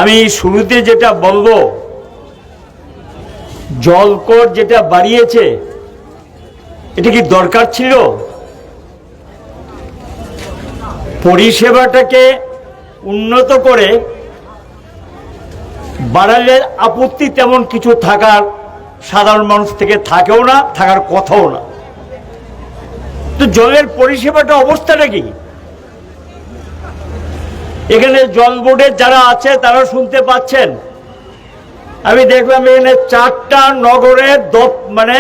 আমি শুরুতে যেটা বলবো, জলকর যেটা বাড়িয়েছে এটা কি দরকার ছিল? পরিষেবাটাকে উন্নত করে বাড়ালে আপত্তি তেমন কিছু থাকার সাধারণ মানুষ থেকে থাকেও না, থাকার কথাও না। তো জলের পরিষেবাটা অবস্থাটা কি? এখানে জল বোর্ডের যারা আছে তারা শুনতে পাচ্ছেন, আমি দেখলাম এখানে 4টা নগরের মানে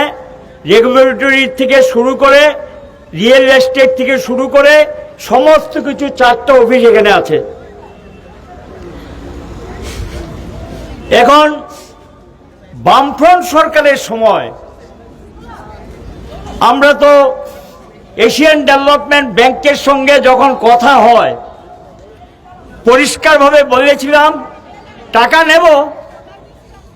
রেগুলেটরি থেকে শুরু করে রিয়েল এস্টেট থেকে শুরু করে সমস্ত কিছু 4টা অফিস এখানে আছে। এখন বামফ্রন্ট সরকারের সময় আমরা তো এশিয়ান ডেভেলপমেন্ট ব্যাংকের সঙ্গে যখন কথা হয় পরিষ্কারভাবে বলেছিলাম টাকা নেব,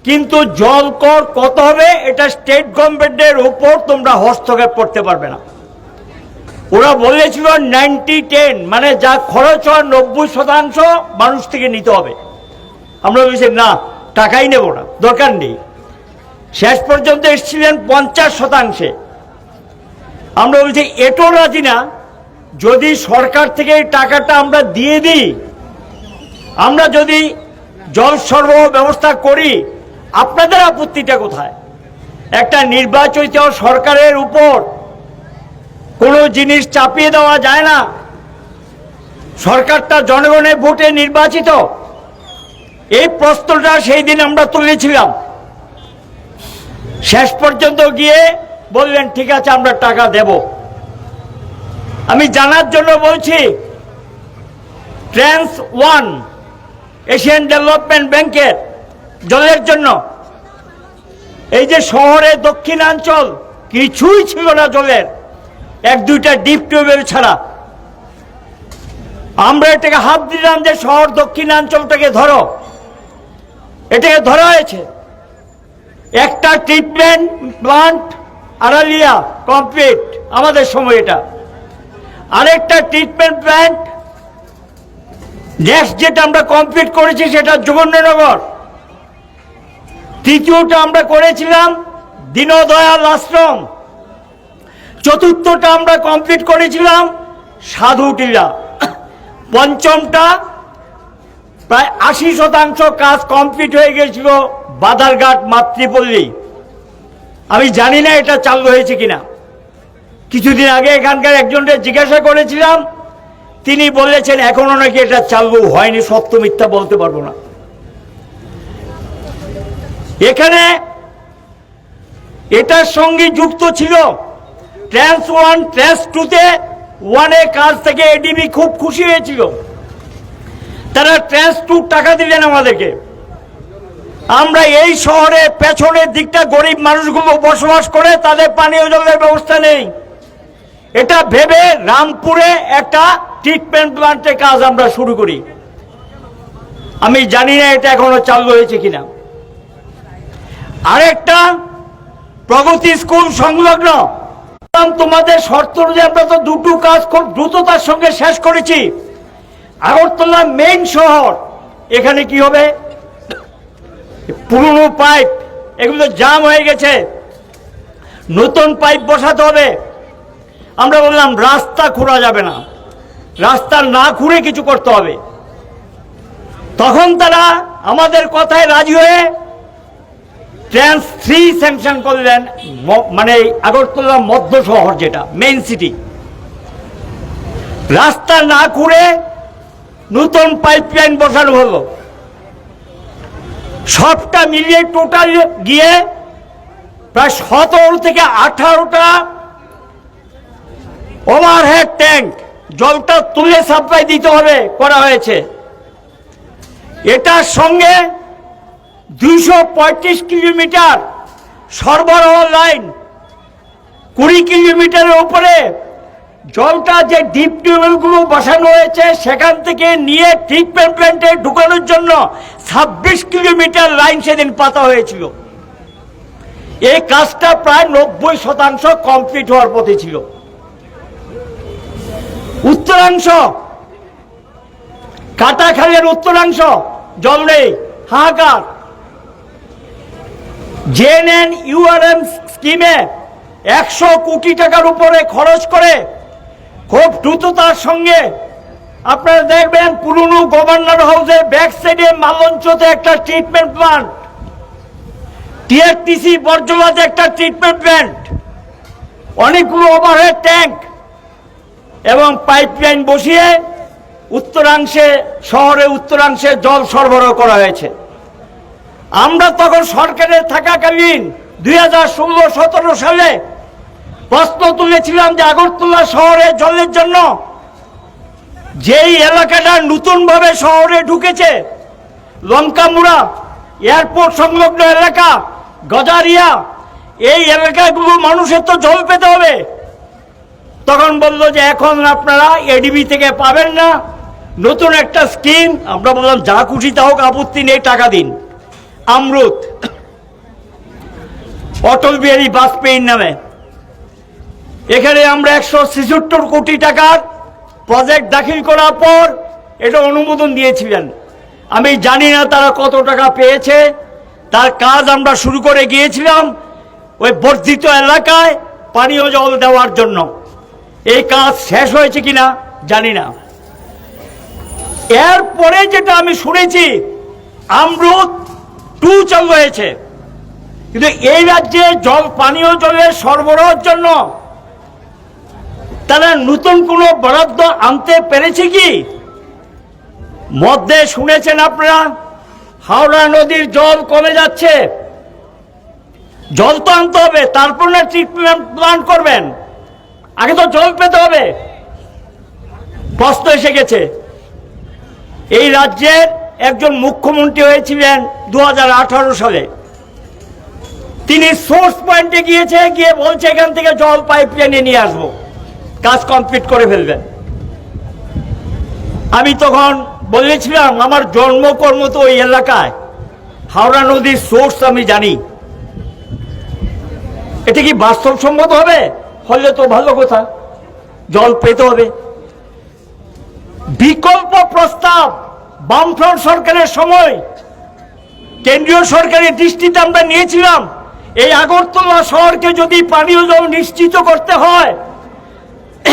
কিন্তু জল কর কত হবে এটা স্টেট গভর্নমেন্টের উপর তোমরা হস্তক্ষেপ করতে পারবে না। ওরা বলেছিল 90-10, মানে যা খরচ হয় 90% মানুষ থেকে নিতে হবে। আমরা বলছি না, টাকাই নেব না, দরকার নেই। শেষ পর্যন্ত এসেছিলেন 50%। আমরা বলছি এটাও রাজি না, যদি সরকার থেকে এই টাকাটা আমরা দিয়ে দিই, আমরা যদি জল সরবরাহ ব্যবস্থা করি, আপনাদের আপত্তিটা কোথায়? একটা নির্বাচিত সরকারের উপর কোনো জিনিস চাপিয়ে দেওয়া যায় না। সরকারটা জনগণের ভোটে নির্বাচিত। এই প্রশ্নটা সেই দিন আমরা তুলেছিলাম। শেষ পর্যন্ত গিয়ে বললেন ঠিক আছে আমরা টাকা দেব। আমি জানার জন্য বলছি, ট্রান্স 1 এশিয়ান ডেভেলপমেন্ট ব্যাংকের জলের জন্য এই যে শহরের দক্ষিণাঞ্চল কিছুই ছিল না জলের, 1-2টা ডিপ টিউবওয়েল ছাড়া। আমরা এটাকে হাত দিলাম যে শহর দক্ষিণাঞ্চলটাকে ধরো, এটাকে ধরা হয়েছে। একটা ট্রিটমেন্ট প্লান্ট আড়ালিয়া কমপ্লিট আমাদের সময়, এটা আরেকটা ট্রিটমেন্ট প্ল্যান্ট নেক্সট যেটা আমরা কমপ্লিট করেছি সেটা যোগেন্দ্রনগর। তৃতীয়টা আমরা করেছিলাম দীনদয়াল আশ্রম। চতুর্থটা আমরা কমপ্লিট করেছিলাম সাধুটিলা। পঞ্চমটা প্রায় 80% কাজ কমপ্লিট হয়ে গেছিল বাদারঘাট মাতৃপল্লী। আমি জানি না এটা চালু হয়েছে কিনা। কিছুদিন আগে এখানকার একজনকে জিজ্ঞাসা করেছিলাম, তিনি বলেছেন এখনো নাকি এটা চালু হয়নি। সত্য মিথ্যা বলতে পারবো না। এখানে এটার সঙ্গে যুক্ত ছিল ট্রান্স 1, ট্রান্স 2-তে 1-এ কাজ থেকে এডিবি খুব খুশি হয়েছিল। তারা ট্রান্স 2 টাকা দিলেন আমাদেরকে। আমরা এই শহরে পেছনের দিকটা গরিব মানুষগুলো বসবাস করে, তাদের পানীয় জলের ব্যবস্থা নেই। এটা ভেবে রামপুরে একটা ট্রিটমেন্ট প্ল্যান্টের কাজ আমরা শুরু করি। আমি জানি না এটা এখনো চালু হয়েছে কিনা। আরেকটা প্রগতি স্কুল সংলগ্ন, তোমাদের শর্ত অনুযায়ী আমরা তো 2টো কাজ খুব দ্রুততার সঙ্গে শেষ করেছি। আগরতলা মেইন শহর, এখানে কি হবে? পুরনো পাইপ এগুলো জাম হয়ে গেছে, নতুন পাইপ বসাতে হবে। আমরা বললাম রাস্তা খোঁড়া যাবে না, রাস্তা না খুঁড়ে কিছু করতে হবে। তখন তারা আমাদের কথায় রাজি হয়ে ট্রান্স 3 স্যাংশন করলেন, মানে আগরতলা মধ্য শহর যেটা মেইন সিটি। রাস্তা না খুঁড়ে নতুন পাইপলাইন বসানো হলো। সবটা মিলিয়ে টোটাল গিয়ে প্রায় 17 থেকে 18টা ওভারহেড ট্যাঙ্ক জলটা তুলে সাপ্লাই দিতে হবে করা হয়েছে। এটার সঙ্গে 235 কিলোমিটার সরবরাহ লাইন, 20 কিলোমিটারের উপরে জলটা যে ডিপ টিউবওয়েলগুলো বসানো হয়েছে সেখান থেকে নিয়ে ট্রিটমেন্ট প্ল্যান্টে ঢুকানোর জন্য 26 কিলোমিটার লাইন সেদিন পাতা হয়েছিল। এই কাজটা প্রায় 90% কমপ্লিট হওয়ার পথে ছিল। উত্তরাংশ কাটাখালের উত্তরাংশ জল নেই, হাহাকার। JNNURM স্কিমে 100 কোটি টাকার উপরে খরচ করে খুব দ্রুততার সঙ্গে আপনারা দেখবেন পুরনো গভর্নর হাউসের ব্যাক সাইডে মালঞ্চতে একটা ট্রিটমেন্ট প্লান্ট, TRTC বর্জলাতে একটা ট্রিটমেন্ট প্ল্যান্ট, অনেকগুলো ওভারহেড ট্যাঙ্ক এবং পাইপলাইন বসিয়ে উত্তরাংশে, শহরে উত্তরাংশে জল সরবরাহ করা হয়েছে। আমরা তখন সরকারে থাকাকালীন 2016-17 সালে প্রশ্ন তুলেছিলাম যে আগরতলা শহরে জলের জন্য যেই এলাকাটা নতুনভাবে শহরে ঢুকেছে, লঙ্কামুড়া এয়ারপোর্ট সংলগ্ন এলাকা, গজারিয়া, এই এলাকাগুলো মানুষের তো জল পেতে হবে। তখন বলল যে এখন আপনারা এডিবি থেকে পাবেন না, নতুন একটা স্কিম। আমরা বললাম যা খুশি তা হোক, আপত্তি নেই, টাকা দিন। অমৃত, অটল বিহারী বাজপেয়ীর নামে এখানে আমরা 176 কোটি টাকার প্রজেক্ট দাখিল করার পর এটা অনুমোদন দিয়েছিলেন। আমি জানি না তারা কত টাকা পেয়েছে, তার কাজ আমরা শুরু করে গিয়েছিলাম ওই বর্ধিত এলাকায় পানীয় জল দেওয়ার জন্য। এই কাজ শেষ হয়েছে কিনা জানি না। এরপরে যেটা আমি শুনেছি, অমৃত 2 চালু হয়েছে, কিন্তু এই রাজ্যে জল, পানীয় জলের সরবরাহের জন্য তারা নতুন কোনো বরাদ্দ আনতে পেরেছে কি? মধ্যে শুনেছেন আপনারা হাওড়া নদীর জল কমে যাচ্ছে, জল তো আনতে হবে, তারপর না ট্রিটমেন্ট প্ল্যান্ট করবেন, আগে তো জল পেতে হবে। প্রশ্ন এসে গেছে। এই রাজ্যের একজন মুখ্যমন্ত্রী হয়েছিলেন 2018 সালে, তিনি সোর্স পয়েন্টে গিয়েছে, গিয়ে বলছে এখান থেকে জল পাইপলাইনে নিয়ে আসবো, কাজ কমপ্লিট করে ফেলবেন। আমি তখন বলেছিলাম আমার জন্মকর্ম তো ওই এলাকায়, হাওড়া নদীর সোর্স আমি জানি, এটা কি বাস্তবসম্মত হবে? হলে তো ভালো কথা, জল পেতে হবে। বিকল্প প্রস্তাব বামফ্রন্ট সরকারের সময় কেন্দ্রীয় সরকারের দৃষ্টিতে আমরা নিয়েছিলাম, এই আগরতলা শহরকে যদি পানীয় জল নিশ্চিত করতে হয়,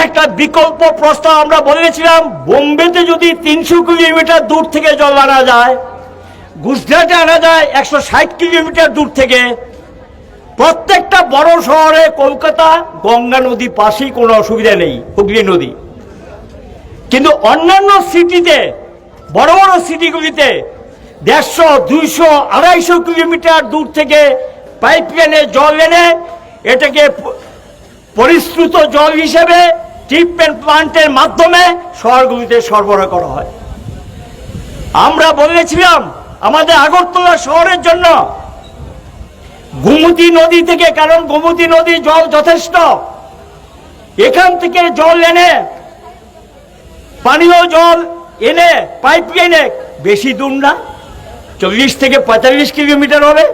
একটা বিকল্প প্রস্তাব আমরা বলেছিলাম, বোম্বেতে যদি 300 কিলোমিটার দূর থেকে জল আনা যায়, গুজরাটে আনা যায় 160 কিলোমিটার দূর থেকে, প্রত্যেকটা বড় শহরে, কলকাতা গঙ্গা নদী পাশেই, কোনো অসুবিধা নেই, হুগলি নদী। কিন্তু অন্যান্য সিটিতে, বড় বড় সিটিগুলিতে 150, 200, 250 কিলোমিটার দূর থেকে পাইপলাইনে জল এনে এটাকে পরিশ্রুত জল হিসেবে ট্রিটমেন্ট প্ল্যান্টের মাধ্যমে শহরগুলিতে সরবরাহ করা হয়। আমরা বলেছিলাম আমাদের আগরতলা শহরের জন্য গোমতী নদী থেকে, কারণ গোমতী নদী জল যথেষ্ট, এখান থেকে জল এনে, পানীয় জল এনে পাইপলাইনে, বেশি দূর না, 40 থেকে 45 কিলোমিটার হবে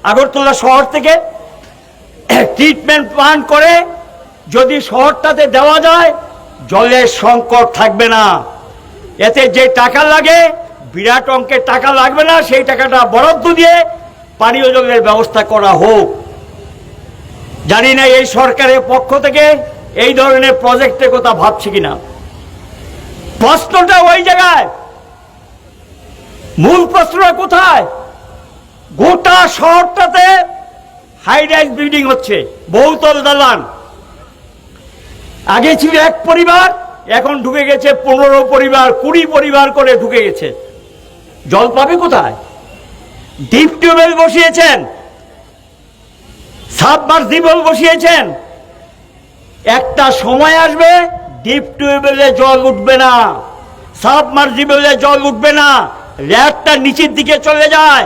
আগরতলা শহর থেকে, ট্রিটমেন্ট প্ল্যান্ট করে যদি শহরটাতে দেওয়া যায়, জলের সংকট থাকবে না। এতে যে টাকা লাগে, বিরাট অঙ্কের টাকা লাগবে না, সেই টাকাটা বরাদ্দ দিয়ে পানীয় জলের ব্যবস্থা করা হোক। জানি না এই সরকারের পক্ষ থেকে এই ধরনের প্রজেক্টের কথা ভাবছে কিনা। প্রশ্নটা ওই জায়গায়, মূল প্রশ্নটা কোথায়? গোটা শহরটাতে হাই রাইজ বিল্ডিং হচ্ছে, বহুতল দালান। আগে ছিল এক পরিবার, এখন ঢুকে গেছে 15 পরিবার, 20 পরিবার করে ঢুকে গেছে। জল পাবে কোথায়? ডিপ টিউবওয়েল বসিয়েছেন, সাবমার্সিবল বসিয়েছেন, একটা সময় আসবে ডিপ টিউবওয়েলে জল উঠবে না, সাবমার্সিবলে জল উঠবে না, ল্যাবটা নিচের দিকে চলে যায়,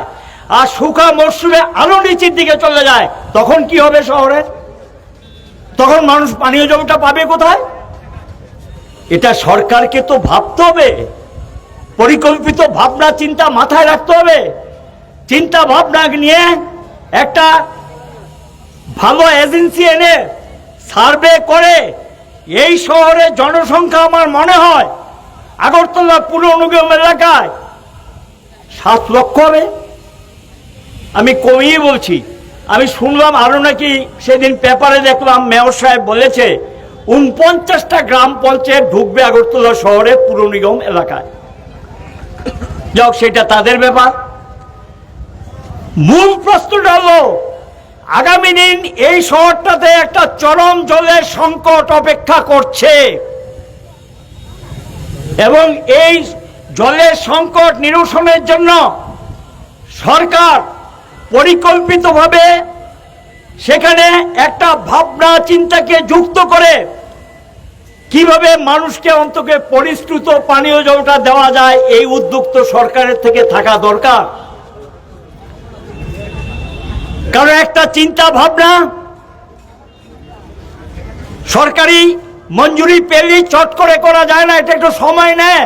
আর শুকা মরশুমে আরো নিচের দিকে চলে যায়। তখন কি হবে শহরে? তখন মানুষ পানীয় জলটা পাবে কোথায়? এটা সরকারকে তো ভাবতে হবে, পরিকল্পিত ভাবনা চিন্তা মাথায় রাখতে হবে। চিন্তা ভাবনা নিয়ে একটা ভালো এজেন্সি এনে সার্ভে করে, এই শহরে জনসংখ্যা আমার মনে হয় আগরতলা পুর নিগম এলাকায় 7 লক্ষ হবে। আমি কমিয়ে বলছি, আমি শুনলাম আরো নাকি সেদিন পেপারে দেখলাম মেয়র সাহেব বলেছে 49টা গ্রাম পঞ্চায়েত ঢুকবে আগরতলা শহরে পুর নিগম এলাকায়। যাক, সেটা তাদের ব্যাপার। মূল প্রশ্নটা হলো, আগামী দিন এই শহরটাতে একটা চরম জলের সংকট অপেক্ষা করছে এবং এই জলের সংকট নিরসনের জন্য সরকার পরিকল্পিতভাবে সেখানে একটা ভাবনা চিন্তাকে যুক্ত করে কিভাবে মানুষকে অন্তকে পরিশ্রুত পানীয় জলটা দেওয়া যায়, এই উদ্যোগ তো সরকারের থেকে থাকা দরকার। কারণ একটা চিন্তা ভাবনা সরকারি মঞ্জুরি পেলেই চট করে করা যায় না, এটা একটু সময় নেয়।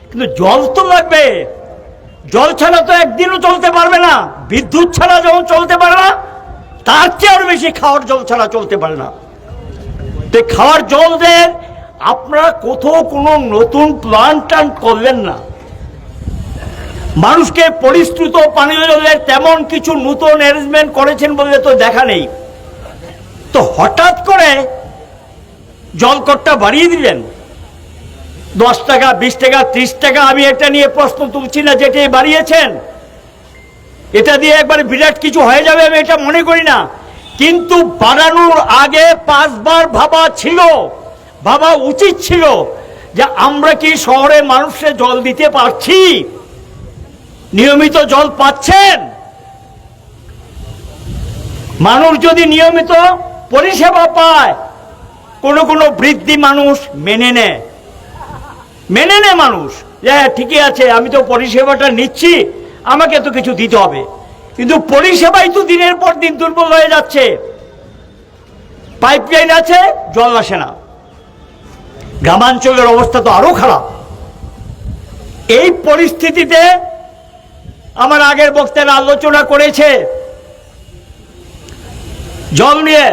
কিন্তু জল তো লাগবে, জল ছাড়া তো একদিনও চলতে পারবে না। বিদ্যুৎ ছাড়া যখন চলতে পারে না, তার চেয়ে আরো বেশি খাওয়ার জল ছাড়া চলতে পারে না। তো খাওয়ার জল দেন, আপনারা কোথাও কোনো নতুন প্ল্যান্ট টান করলেন না। মানুষকে পরিশ্রুত পানীয় জলের তেমন কিছু নতুন অ্যারেঞ্জমেন্ট করেছেন বলে তো দেখা নেই। তো হঠাৎ করে জলকরটা বাড়িয়ে দিলেন 10 টাকা, 20 টাকা, 30 টাকা। আমি এটা নিয়ে প্রশ্ন তুলছি না, যেটা বাড়িয়েছেন এটা দিয়ে একবার বিরাট কিছু হয়ে যাবে আমি এটা মনে করি না। কিন্তু বাড়ানোর আগে 5 বার ভাবা উচিত ছিল যে আমরা কি শহরে মানুষকে জল দিতে পারছি, নিয়মিত জল পাচ্ছেন। মানুষ যদি নিয়মিত পরিষেবা পায়, কোনো বৃদ্ধি মানুষ মেনে নেয় মানুষ যে ঠিকই আছে, আমি তো পরিষেবাটা নিচ্ছি, আমাকে তো কিছু দিতে হবে। কিন্তু পরিষেবাই তো দিনের পর দিন দুর্বল হয়ে যাচ্ছে। পাইপলাইন আছে, জল আসে না। গ্রামাঞ্চলের অবস্থা তো আরো খারাপ। এই পরিস্থিতিতে আমার আগের বক্তারা আলোচনা করেছে জল নিয়ে,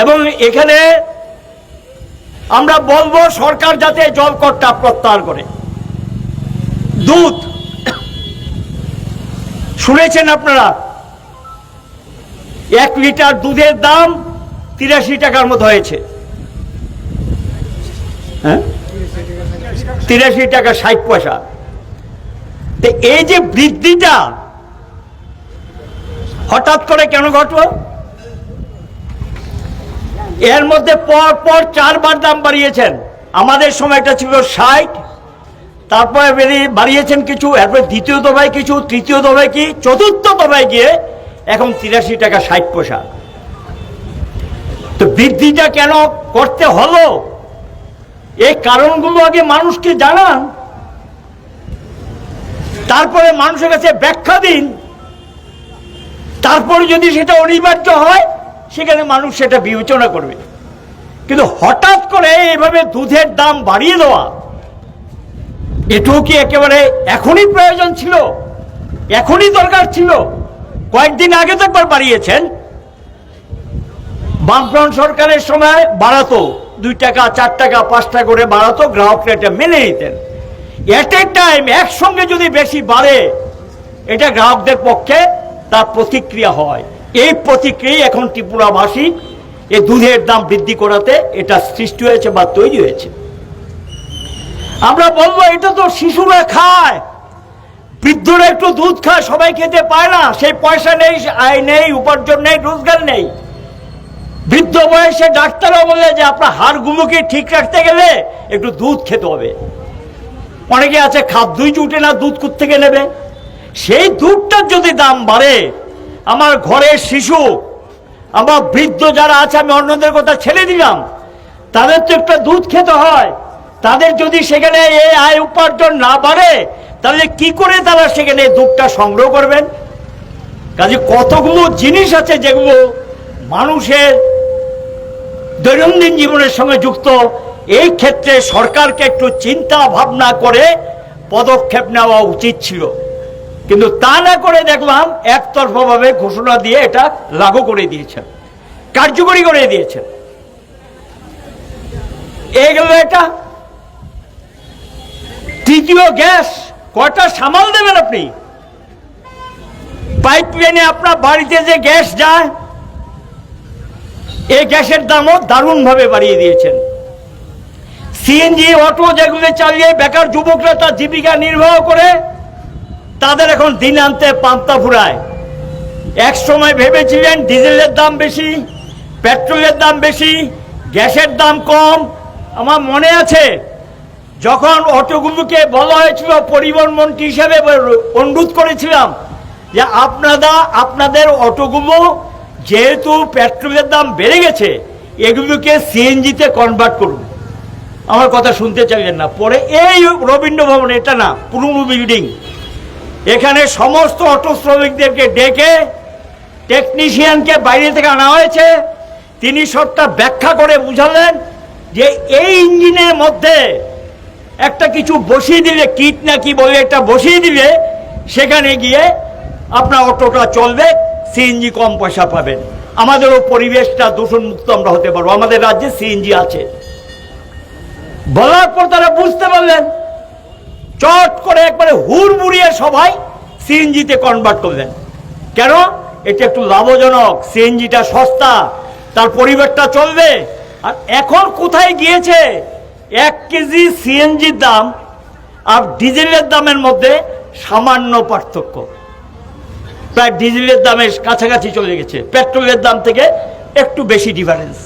এবং এখানে আমরা বলবো সরকার যাতে জল করটা প্রত্যাহার করে। দুধ শুনেছেন আপনারা, 1 লিটার দুধের দাম 83 টাকার মতো হয়েছে। হ্যাঁ, 83 টাকা 60 পয়সা। এই যে বৃদ্ধিটা হঠাৎ করে কেন ঘটল? এর মধ্যে পর 4 বার দাম বাড়িয়েছেন। আমাদের সময়টা ছিল 60, তারপরে বাড়িয়েছেন কিছু, এরপরে দ্বিতীয় দফায় কিছু, তৃতীয় দফায় কি, চতুর্থ দফায় গিয়ে এখন 83 টাকা 60 পয়সা। তো বৃদ্ধিটা কেন করতে হলো, এই কারণগুলো আগে মানুষকে জানান, তারপরে মানুষের কাছে ব্যাখ্যা দিন। তারপরে যদি সেটা অনিবার্য হয়, সেখানে মানুষ সেটা বিবেচনা করবে। কিন্তু হঠাৎ করে এইভাবে দুধের দাম বাড়িয়ে দেওয়া, এটাও কি একেবারে এখনই প্রয়োজন ছিল, এখনই দরকার ছিল? কয়েকদিন আগে তো একবার বাড়িয়েছেন, বামফ্রন্ট সরকারের সময় বাড়াতো 2 টাকা, 4 টাকা, 5 টাকা করে বাড়াতো, গ্রাহকরা এটা মেনে নিতেন। এট এ টাইম একসঙ্গে যদি বেশি বাড়ে, এটা গ্রাহকদের পক্ষে তার প্রতিক্রিয়া হয়। এই প্রতিক্রিয়া এখন ত্রিপুরাবাসী এই দুধের দাম বৃদ্ধি করাতে এটা সৃষ্টি হয়েছে বা তৈরি হয়েছে। আমরা বলবো এটা তো শিশুরা খায়, বৃদ্ধরা একটু দুধ খায়, সবাই খেতে পায় না, সেই পয়সা নেই, আয় নেই, উপার্জন নেই, রোজগার নেই। বৃদ্ধ বয়সে ডাক্তারও বলে যে আপনার হাড়গুলোকে ঠিক রাখতে গেলে একটু দুধ খেতে হবে। অনেকে আছে খাদ্যই জুটে না, দুধ কোত্থেকে নেবে? সেই দুধটার যদি দাম বাড়ে, আমার ঘরের শিশু, আমার বৃদ্ধ যারা আছে, আমি অন্যদের কথা ছেড়ে দিলাম, তাদের তো একটা দুধ খেতে হয়। তাদের যদি সেখানে এই আয় উপার্জন না বাড়ে, তাহলে কি করে তারা সেখানে দুধটা সংগ্রহ করবেন? কাজে কতগুলো জিনিস আছে যেগুলো মানুষের দৈনন্দিন জীবনের সঙ্গে যুক্ত। এই ক্ষেত্রে সরকারকে একটু চিন্তা ভাবনা করে পদক্ষেপ নেওয়া উচিত ছিল, কিন্তু তা না করে দেখলাম একতরফাভাবে ঘোষণা দিয়ে এটা লাগু করে দিয়েছেন, কার্যকরী করে দিয়েছেন। এই গেল এটা। তৃতীয় গ্যাস কয়টা সামাল দেবেন আপনি? পাইপ লাইনে আপনার বাড়িতে যে গ্যাস যায়, এই গ্যাসের দামও দারুণভাবে বাড়িয়ে দিয়েছেন। সিএনজি অটো যেগুলো চালিয়ে বেকার যুবকরা তার জীবিকা নির্বাহ করে, তাদের এখন দিন আনতে পান্তা ফুরায়। এক সময় ভেবেছিলেন ডিজেলের দাম বেশি, পেট্রোলের দাম বেশি, গ্যাসের দাম কম। আমার মনে আছে যখন অটোগুলোকে বলা হয়েছিল, পরিবহন মন্ত্রী হিসেবে অনুরোধ করেছিলাম যে আপনাদের অটোগুলো যেহেতু পেট্রোলের দাম বেড়ে গেছে, এগুলোকে সিএনজিতে কনভার্ট করুন। আমার কথা শুনতে চাইলেন না। পরে এই রবীন্দ্র ভবন, এটা না, পুরনো বিল্ডিং, এখানে সমস্ত অটো শ্রমিকদেরকে ডেকে টেকনিশিয়ানকে বাইরে থেকে আনা হয়েছে। তিনি সবটা ব্যাখ্যা করে বুঝালেন যে এই ইঞ্জিনের মধ্যে একটা কিছু বসিয়ে দিলে, কিট না কি বলে একটা বসিয়ে দিলে, সেখানে গিয়ে আপনার অটোটা চলবে, সিএনজি কম পয়সা পাবেন, আমাদেরও পরিবেশটা দূষণমুক্ত আমরা হতে পারবো, আমাদের রাজ্যে সিএনজি আছে। বলার পর তারা বুঝতে পারলেন, চট করে একবারে হুড়মুড়িয়ে সবাই সিএনজিতে কনভার্ট করলেন। কেন? এটা একটু লাভজনক, সিএনজিটা সস্তা, তার পরিবারটা চলবে। আর এখন কোথায় গিয়েছে? 1 কেজি সিএনজির দাম আর ডিজেলের দামের মধ্যে সামান্য পার্থক্য, প্রায় ডিজেলের দামের কাছাকাছি চলে গেছে, পেট্রোলের দাম থেকে একটু বেশি ডিফারেন্স।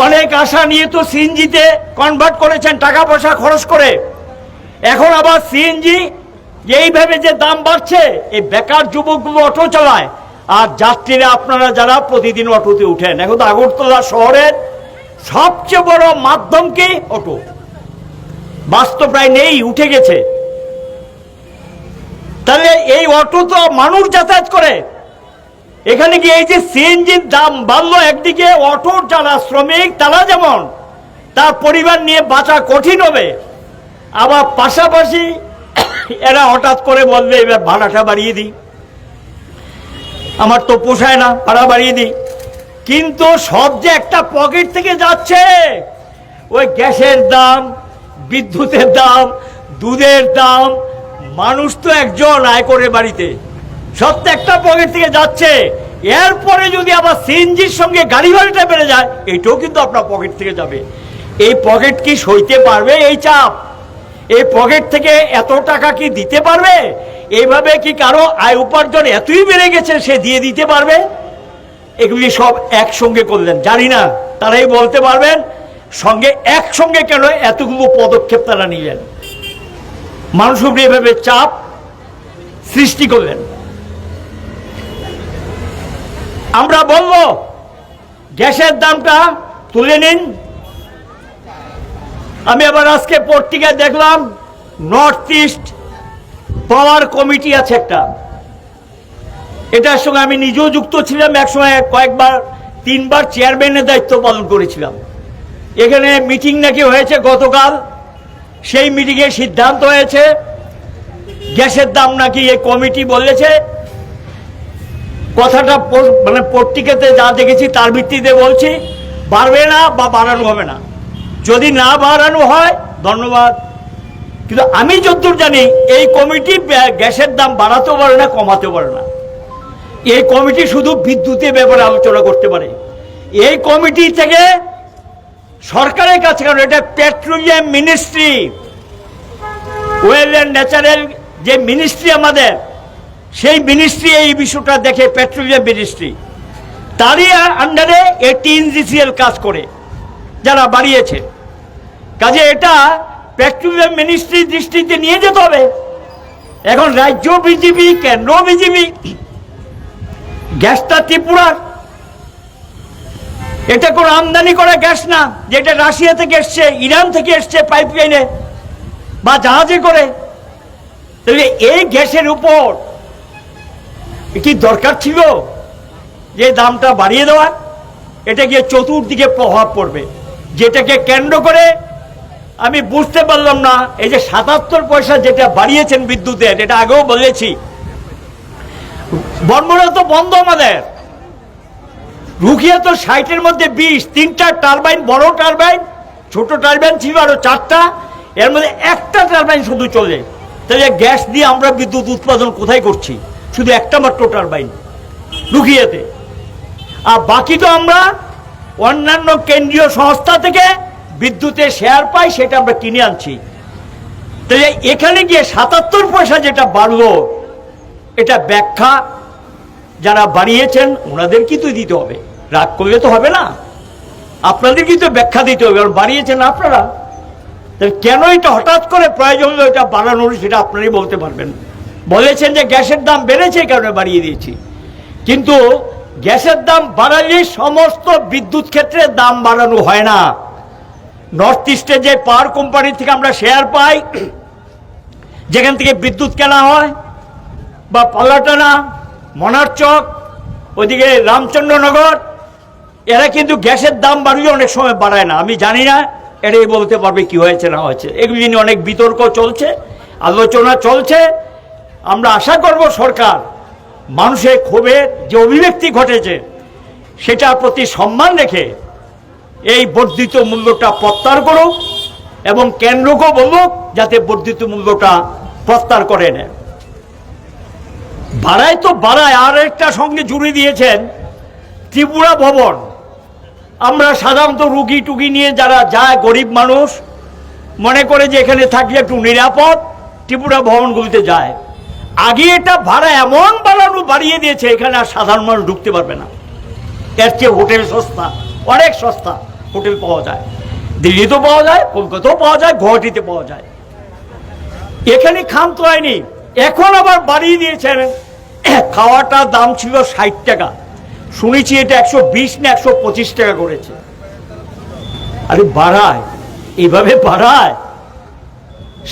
অনেক আশা নিয়ে তো সিএনজিতে কনভার্ট করেছেন টাকা পয়সা খরচ করে, এখন আবার সিএনজি এইভাবে যে দাম বাড়ছে, এই বেকার যুবকগুলো অটো চালায়, আর যাত্রীরা আপনারা যারা প্রতিদিন অটোতে উঠেন, এখন তো আগরতলা শহরের সবচেয়ে বড় মাধ্যম কি? অটো। বাস তো প্রায় নেই, উঠে গেছে। তাহলে এই অটো তো মানুষ যাতায়াত করে, এখানে কি এই যে সিএনজির দাম বাড়লো, একদিকে অটোর যারা শ্রমিক তারা যেমন তার পরিবার নিয়ে বাঁচা কঠিন হবে, আবার পাশাপাশি এরা হঠাৎ করে বলবে এবার ভাড়াটা বাড়িয়ে দিই, আমার তো পোষায় না, ভাড়া বাড়িয়ে দিই। কিন্তু সব যে একটা পকেট থেকে যাচ্ছে, ওই গ্যাসের দাম, বিদ্যুতের দাম, দুধের দাম, মানুষ তো একজন আয় করে বাড়িতে, সব তো একটা পকেট থেকে যাচ্ছে। এরপরে যদি আবার সিএনজির সঙ্গে গাড়ি ভাড়াটা বেড়ে যায়, এটাও কিন্তু আপনার পকেট থেকে যাবে। এই পকেট কি সইতে পারবে এই চাপ? এই পকেট থেকে এত টাকা কি দিতে পারবে? এইভাবে কি কারো আয় উপার্জন এতই বেড়ে গেছে সে দিয়ে দিতে পারবে? এগুলি সব একসঙ্গে করলেন, জানি না, তারাই বলতে পারবেন সঙ্গে একসঙ্গে কেন এতগুলো পদক্ষেপ তারা নিলেন, মানুষের উপরে এভাবে চাপ সৃষ্টি করলেন। আমরা বলবো গ্যাসের দামটা তুলে নিন। আমি আবার আজকে পত্রিকায় দেখলাম নর্থ ইস্ট পাওয়ার কমিটি আছে একটা, এটার সঙ্গে আমি নিজেও যুক্ত ছিলাম, একসময় কয়েকবার 3বার চেয়ারম্যানের দায়িত্ব পালন করেছিলাম। এখানে মিটিং নাকি হয়েছে গতকাল, সেই মিটিংয়ে সিদ্ধান্ত হয়েছে গ্যাসের দাম নাকি এই কমিটি বলেছে, কথাটা মানে পত্রিকাতে যা দেখেছি তার ভিত্তিতে বলছি, বাড়বে না বা বাড়ানো হবে না। যদি না বাড়ানো হয় ধন্যবাদ, কিন্তু আমি যতদূর জানি এই কমিটি গ্যাসের দাম বাড়াতেও পারে না, কমাতেও পারে না। এই কমিটি শুধু বিদ্যুতের ব্যাপারে আলোচনা করতে পারে। এই কমিটি থেকে সরকারের কাছে, কারণ এটা petroleum ministry, well and natural যে মিনিস্ট্রি আমাদের, সেই মিনিস্ট্রি এই বিষয়টা দেখে, পেট্রোলিয়াম মিনিস্ট্রি, তারই আন্ডারে এই TNGCL কাজ করে, যারা বাড়িয়েছে। কাজে এটা পেট্রোলিয়াম মিনিস্ট্রির দৃষ্টিতে নিয়ে যেতে হবে। এখন রাজ্য বিজেপি, কেন্দ্র বিজেপি, গ্যাসটা ত্রিপুরার, এটা কোনো আমদানি করা গ্যাস না, যেটা রাশিয়া থেকে এসছে, ইরান থেকে এসছে পাইপ লাইনে বা জাহাজে করে। তাহলে এই গ্যাসের উপর কি দরকার ছিল যে দামটা বাড়িয়ে দেওয়া? এটা গিয়ে চতুর্দিকে প্রভাব পড়বে, যেটাকে কেন্দ্র করে আমি বুঝতে পারলাম না। এই যে 77 পয়সা যেটা বাড়িয়েছেন বিদ্যুতের, এটা আগেও বলেছি, বর্মরা তো বন্ধ, আমাদের রুকিয়া তো 60-এর মধ্যে 20, 3টা টারবাইন, বড় টারবাইন, ছোট টারবাইন ছিল আরো 4টা, এর মধ্যে একটা টারবাইন শুধু চলে, তাহলে গ্যাস দিয়ে আমরা বিদ্যুৎ উৎপাদন কোথায় করছি? শুধু একটা মাত্র টারবাইন রুকিয়েতে, আর বাকি তো আমরা অন্যান্য কেন্দ্রীয় সংস্থা থেকে বিদ্যুতের শেয়ার পাই, সেটা আমরা কিনে আনছি। তাহলে এখানে গিয়ে 77 পয়সা যেটা বাড়লো, এটা ব্যাখ্যা যারা বাড়িয়েছেন ওনাদেরকেই তো দিতে হবে, রাগ করলে তো হবে না, আপনাদেরকেই তো ব্যাখ্যা দিতে হবে, কারণ বাড়িয়েছেন আপনারা। তাহলে কেন এটা হঠাৎ করে প্রয়োজন হলো এটা বাড়ানোর, সেটা আপনারাই বলতে পারবেন। বলেছেন যে গ্যাসের দাম বেড়েছে, এই কারণে বাড়িয়ে দিয়েছি, কিন্তু গ্যাসের দাম বাড়ালে সমস্ত বিদ্যুৎ ক্ষেত্রে দাম বাড়ানো হয় না। নর্থ ইস্টে যে পাওয়ার কোম্পানি থেকে আমরা শেয়ার পাই, যেখান থেকে বিদ্যুৎ কেনা হয়, বা পালাটানা, মনারচক, ওইদিকে রামচন্দ্রনগর, এরা কিন্তু গ্যাসের দাম বাড়লে অনেক সময় বাড়ায় না। আমি জানি না, এটাই বলতে পারবে কি হয়েছে না হয়েছে। এগুলি নিয়ে অনেক বিতর্ক চলছে, আলোচনা চলছে। আমরা আশা করব সরকার মানুষের ক্ষোভের যে অভিব্যক্তি ঘটেছে সেটার প্রতি সম্মান রেখে এই বর্ধিত মূল্যটা প্রত্যাহার করুক, এবং কেন্দ্রকেও বলুক যাতে বর্ধিত মূল্যটা প্রত্যাহার করে নেয়। বাড়ায় তো বাড়ায়, আর একটা সঙ্গে জুড়ে দিয়েছেন ত্রিপুরা ভবন। আমরা সাধারণত রুগী টুগি নিয়ে যারা যায়, গরিব মানুষ মনে করে যে এখানে থাকলে একটু নিরাপদ, ত্রিপুরা ভবনগুলিতে যায়। আগে এটা ভাড়া এমন বাড়িয়ে দিয়েছে, এখানে আর সাধারণ মানুষ ঢুকতে পারবে না। এর চেয়ে হোটেল সস্তা, অনেক সস্তা হোটেল পাওয়া যায়, দিল্লিতেও পাওয়া যায়, কলকাতাও পাওয়া যায়, গুয়াহাটিতে পাওয়া যায়। এখানে খাম তো হয়নি, এখন আবার বাড়িয়ে দিয়েছেন। খাওয়াটার দাম ছিল 60 টাকা, শুনেছি এটা 120 না 125 টাকা করেছে। আরে বাড়ায়, এইভাবে বাড়ায়।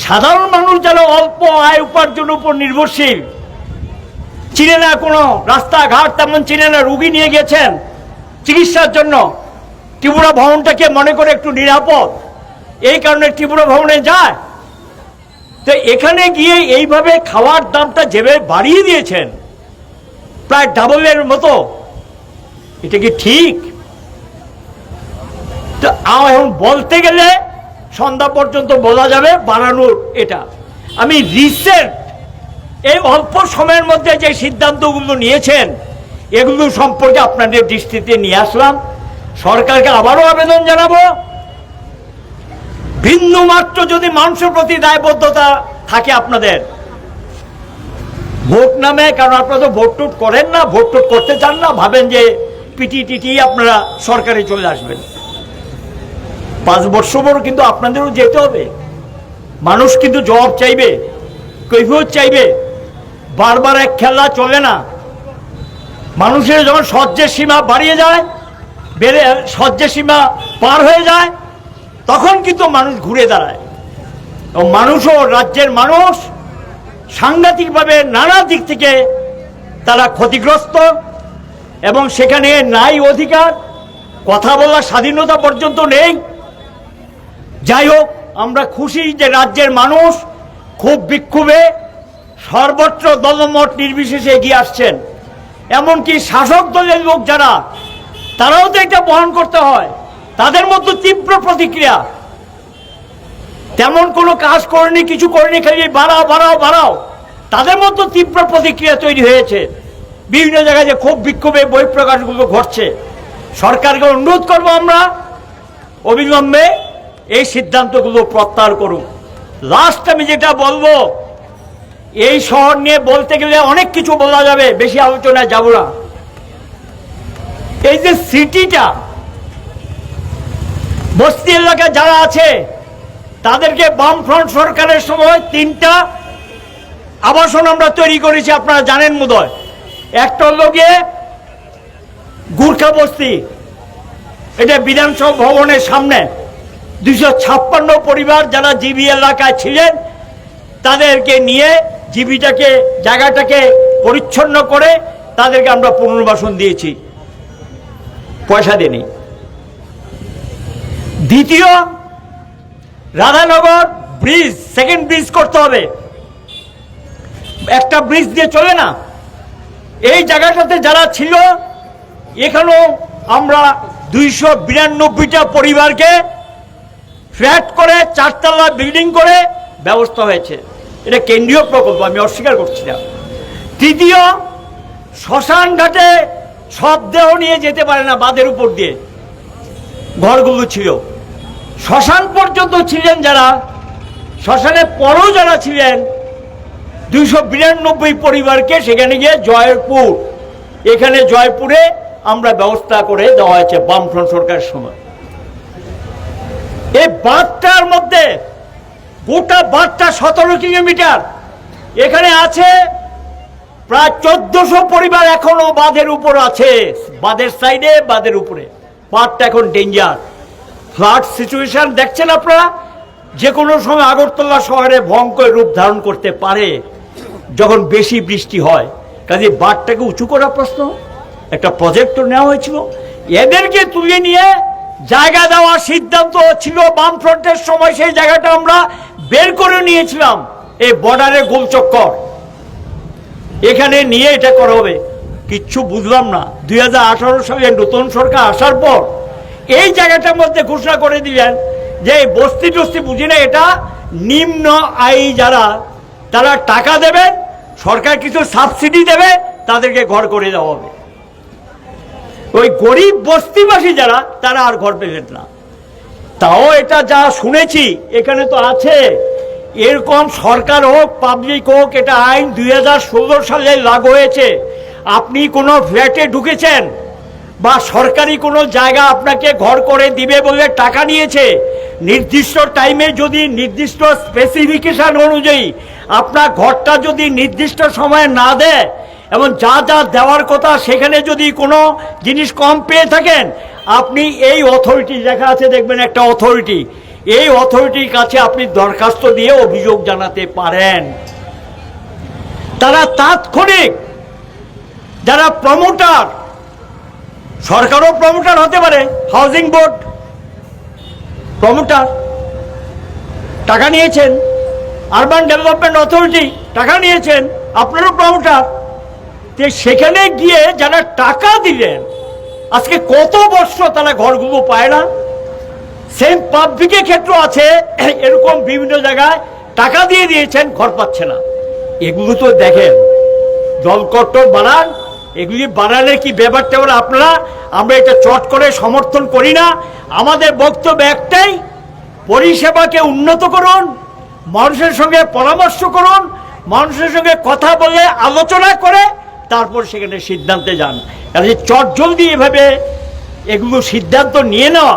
সাধারণ মানুষ যারা অল্প আয় উপার্জনের উপর নির্ভরশীল, চিনে না কোনো রাস্তাঘাট, তেমন চিনে না, রুগী নিয়ে গেছেন চিকিৎসার জন্য, ত্রিপুরা ভবনটাকে মনে করে একটু নিরাপদ, এই কারণে ত্রিপুরা ভবনে যায়। তো এখানে গিয়ে এইভাবে খাওয়ার দামটা যেভাবে বাড়িয়ে দিয়েছেন, প্রায় ডাবলের মতো, এটা কি ঠিক? তো এখন বলতে গেলে সন্ধ্যা পর্যন্ত বলা যাবে বাড়ানোর। এটা আমি রিসেন্ট এই অল্প সময়ের মধ্যে যে সিদ্ধান্তগুলো নিয়েছেন, এগুলো সম্পর্কে আপনাদের দৃষ্টিতে নিয়ে আসলাম। সরকারকে আবারও আবেদন জানাবো, বিন্দু মাত্র যদি মানুষের প্রতি দায়বদ্ধতা থাকে আপনাদের, ভোট নামে, কারণ আপনারা তো ভোট টুট করেন না, ভোট টুট করতে চান না, ভাবেন যে পিটি আপনারা সরকারে চলে আসবেন। 5 বছর পর কিন্তু আপনাদেরও যেতে হবে, মানুষ কিন্তু জবাব চাইবে, কৈফিয়ত চাইবে। বারবার এক খেলা চলে না। মানুষের যখন সহ্যের সীমা বাড়িয়ে যায়, সহ্যের সীমা পার হয়ে যায়, তখন কিন্তু মানুষ ঘুরে দাঁড়ায়। মানুষও, রাজ্যের মানুষ সাংঘাতিকভাবে নানা দিক থেকে তারা ক্ষতিগ্রস্ত, এবং সেখানে নাই অধিকার, কথা বলার স্বাধীনতা পর্যন্ত নেই। যাই হোক, আমরা খুশি যে রাজ্যের মানুষ খুব বিক্ষোভে সর্বত্র দলমত নির্বিশেষে এগিয়ে আসছেন। এমনকি শাসক দলের লোক যারা, তারাও তো এটা বহন করতে হয়, তাদের মধ্যে তীব্র প্রতিক্রিয়া। তেমন কোনো কাজ করেনি, কিছু করেনি, খালি বাড়াও বাড়াও বাড়াও, তাদের মধ্যে তীব্র প্রতিক্রিয়া তৈরি হয়েছে। বিভিন্ন জায়গায় যে খুব বিক্ষোভে বহিঃপ্রকাশগুলো ঘটছে। সরকারকে অনুরোধ করবো আমরা, অবিলম্বে এই সিদ্ধান্তগুলো প্রত্যাহার করুন। লাস্ট আমি যেটা বলবো, এই শহর নিয়ে বলতে গেলে অনেক কিছু বলা যাবে, বেশি আলোচনায় যাব না। এই যে সিটিটা, বস্তি এলাকায় যারা আছে তাদেরকে বামফ্রন্ট সরকারের সময় 3টা আবাসন আমরা তৈরি করেছি, আপনারা জানেন বোধহয়। একটা হলো গিয়ে গুর্খা বস্তি, এটা বিধানসভা ভবনের সামনে 256 পরিবার যারা জিবি এলাকায় ছিলেন, তাদেরকে নিয়ে জিবিটাকে, জায়গাটাকে পরিচ্ছন্ন করে তাদেরকে আমরা পুনর্বাসন দিয়েছি, পয়সা দেনি। দ্বিতীয়, রাধানগর ব্রিজ, সেকেন্ড ব্রিজ করতে হবে, একটা ব্রিজ দিয়ে চলে না। এই জায়গাটাতে যারা ছিল, এখানেও আমরা 292টা পরিবারকে ফ্ল্যাট করে 4 তলা বিল্ডিং করে ব্যবস্থা হয়েছে। এটা কেন্দ্রীয় প্রকল্প, আমি অস্বীকার করছি না। তৃতীয়, শ্মশান ঘাটে সব দেহ নিয়ে যেতে পারে না, বাঁধের উপর দিয়ে ঘরগুলো ছিল। শ্মশান পর্যন্ত ছিলেন যারা, শ্মশানের পরও যারা ছিলেন 292 পরিবারকে সেখানে গিয়ে জয়পুর, এখানে জয়পুরে আমরা ব্যবস্থা করে দেওয়া হয়েছে বামফ্রন্ট সরকারের সময়। এই বাঁধটার মধ্যে গোটা বাঁধটা 17 কিলোমিটার, এখানে আছে প্রায় 1400 পরিবার এখনো বাঁধের উপর আছে, বাঁধের সাইডে, বাঁধের উপরে। বাঁধটা এখন ডেঞ্জার, ফ্লাড সিচুয়েশন দেখছেন আপনারা, যে কোনো সময় আগরতলা শহরে ভয়ঙ্কর রূপ ধারণ করতে পারে যখন বেশি বৃষ্টি হয়। কাজে বাঁধটাকে উঁচু করার প্রশ্ন, একটা প্রজেক্ট নেওয়া হয়েছিল, এদেরকে তুলে নিয়ে জায়গা দেওয়ার সিদ্ধান্ত ছিল বামফ্রন্টের সময়। সেই জায়গাটা আমরা বের করে নিয়েছিলাম, এই বর্ডারে গোলচক্কর, এখানে নিয়ে এটা করা হবে। কিচ্ছু বুঝলাম না, 2018 সালে নতুন সরকার আসার পর এই জায়গাটার মধ্যে ঘোষণা করে দিলেন যে বস্তি টস্তি বুঝি না, এটা নিম্ন আয় যারা তারা টাকা দেবে, সরকার কিছু সাবসিডি দেবে, তাদেরকে ঘর করে দেওয়া হবে। ওই গরিব বস্তিবাসী যারা, তারা আর ঘর পেলেন না। তাও এটা যা শুনেছি এখানে তো আছে, এরকম সরকার হোক পাবলিক হোক, এটা আইন 2016 সালে লাগু হয়েছে। আপনি কোনো ফ্ল্যাটে ঢুকেছেন বা সরকারি কোনো জায়গা আপনাকে ঘর করে দিবে বলে টাকা নিয়েছে, নির্দিষ্ট টাইমে যদি নির্দিষ্ট স্পেসিফিকেশন অনুযায়ী আপনার ঘরটা যদি নির্দিষ্ট সময়ে না দেয় এবং যা যা দেওয়ার কথা সেখানে যদি কোনো জিনিস কম পেয়ে থাকেন, আপনি এই অথরিটি লেখা আছে দেখবেন একটা অথরিটি, এই অথরিটির কাছে আপনি দরখাস্ত দিয়ে অভিযোগ জানাতে পারেন। তারা তাৎক্ষণিক, যারা প্রমোটার, সরকারও প্রমোটার হতে পারে, হাউজিং বোর্ড প্রমোটার, টাকা নিয়েছেন, আরবান ডেভেলপমেন্ট অথরিটি টাকা নিয়েছেন, আপনারও প্রমোটার, সেখানে গিয়ে যারা টাকা দিলেন আজকে কত বছর তারা ঘরগুলো পায় না। সেম পাবলিকের ক্ষেত্র আছে, এরকম বিভিন্ন জায়গায় টাকা দিয়ে দিয়েছেন, ঘর পাচ্ছে না। এগুলো তো দেখেন, জলকট্টর বানান, এগুলি বানানের কি ব্যাপারটা হলো আপনারা, আমরা এটা চট করে সমর্থন করি না। আমাদের বক্তব্য একটাই, পরিষেবাকে উন্নত করুন, মানুষের সঙ্গে পরামর্শ করুন, মানুষের সঙ্গে কথা বলে আলোচনা করে তারপর সেখানে সিদ্ধান্তে যান। কারণ চট জলদি এভাবে এগুলো সিদ্ধান্ত নিয়ে নেওয়া,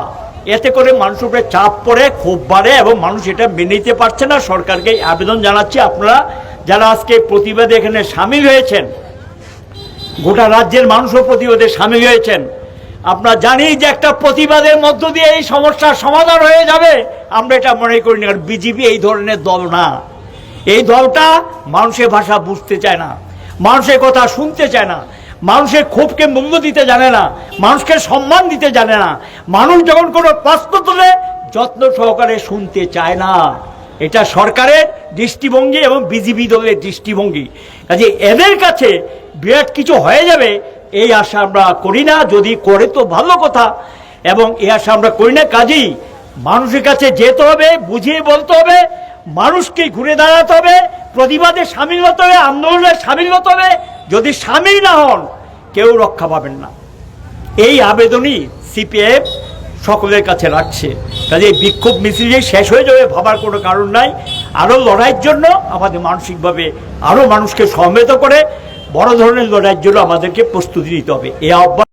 এতে করে মানুষের উপরে চাপ পড়ে, ক্ষোভ বাড়ে এবং মানুষ এটা মেনে নিতে পারছে না। সরকারকে আবেদন জানাচ্ছি, আপনারা যারা আজকে প্রতিবাদে এখানে সামিল হয়েছেন, গোটা রাজ্যের মানুষও প্রতিবাদে সামিল হয়েছেন, আপনারা জানি যে একটা প্রতিবাদের মধ্য দিয়ে এই সমস্যার সমাধান হয়ে যাবে, আমরা এটা মনে করি না। কারণ বিজেপি এই ধরনের দল না, এই দলটা মানুষের ভাষা বুঝতে চায় না, মানুষের কথা শুনতে চায় না, মানুষের ক্ষোভকে মূল্য দিতে জানে না, মানুষকে সম্মান দিতে জানে না, মানুষ যখন কোনো প্রশ্ন তোলে যত্ন সহকারে শুনতে চায় না। এটা সরকারের দৃষ্টিভঙ্গি এবং বিজেপি দলের দৃষ্টিভঙ্গি। কাজে এদের কাছে বিরাট কিছু হয়ে যাবে এই আশা আমরা করি না। যদি করে তো ভালো কথা, এবং এই আশা আমরা করি না। কাজেই মানুষের কাছে যেতে হবে, বুঝিয়ে বলতে হবে, মানুষকে ঘুরে দাঁড়াতে হবে, প্রতিবাদে সামিল হতে হবে, আন্দোলনে সামিল হতে হবে। যদি সামিল না হন কেউ রক্ষা পাবেন না। এই আবেদনই সিপিএম সকলের কাছে রাখছে। কাজে এই বিক্ষোভ মিছিল শেষ হয়ে যাবে ভাবার কোনো কারণ নাই। আরও লড়াইয়ের জন্য আমাদের মানসিকভাবে আরও মানুষকে সমবেত করে বড় ধরনের লড়াইয়ের জন্য আমাদেরকে প্রস্তুতি নিতে হবে। এই আহ্বান